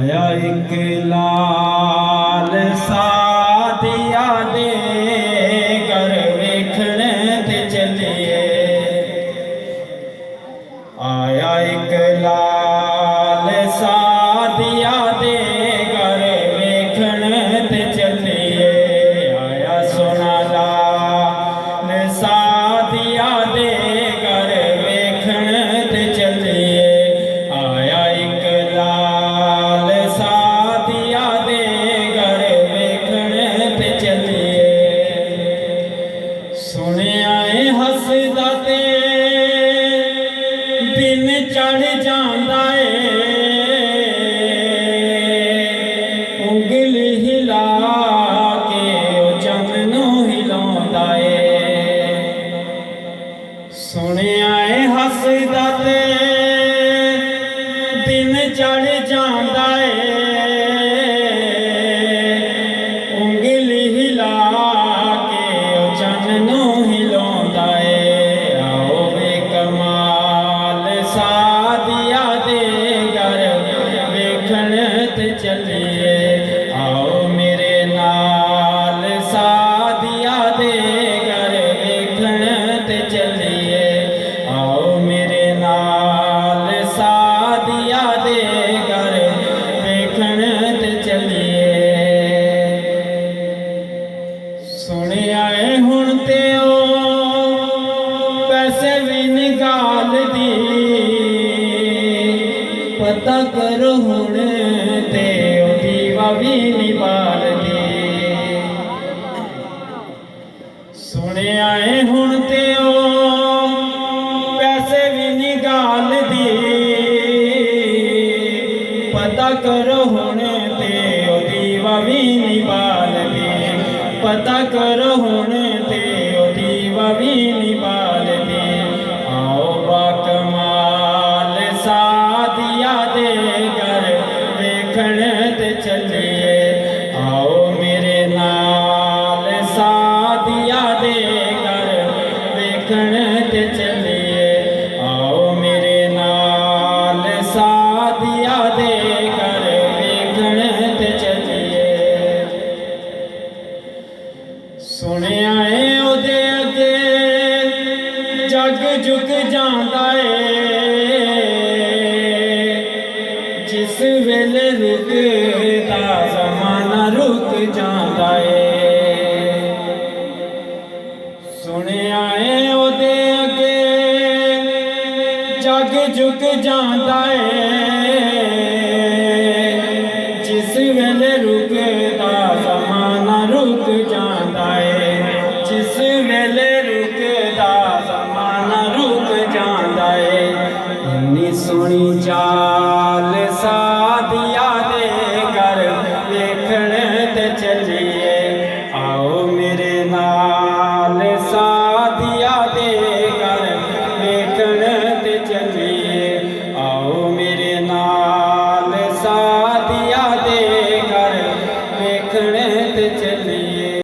आया एक लाल सादिया दे घर वेखण ते चलिए। आया एक लाल सादिया दे घर वेखण ते चलिए। आया सोना लाल सादिया दे घर वेखण ते चलिए। आया एक लाल सादिया दे घर वेखण ते चलिए। सुनिया हसदा ते दिन चढ़ जांदा ए, उंगल हिला के चंद नूं हिलाउंदा ए। सुनिया हसदा ते दिन चढ़ जांदा ए, उंगल हिला के चंद नूं हिलाउंदा ए। आओ वे कमाल सादिया दे घर वेखण ते चलिए। आओ मेरे नाल सादिया दे घर वेखण ते चलिए। आओ मेरे नाल सादिया दे घर वेखण ते चलिए। सुनिया हुण ते ओ पैसे भी निकाल दी, पता करो हुण ते ओ दीवा भी निकाल दी। सुनिया हुण ते ओ पैसे भी निकाल दी, पता करो हुण ते ओ दीवा भी निकाल दी। पता करो हुण ते ओ दीवा भी निकाल दी। आओ बाकमाल सादिया दे घर वेखण ते चलिए। आओ मेरे नाल सादिया दे घर वेखण ते चलिए। आओ मेरे नाल सादिया दे घर वेखण ते चलिए। सुनिया ओदे अगे जग झुक जांदा ए, जिस वेले रुकदा ज़माना रुक जांदा ए। सुनिया ओदे अगे जग झुक जांदा ए, जिस वेले रुकदा ज़माना रुक जांदा ए। जिस वेले रुकदा ज़माना रुक जांदा ए। इन्नी सोहनी चाल सादिया दे घर वेखण ते चलिए।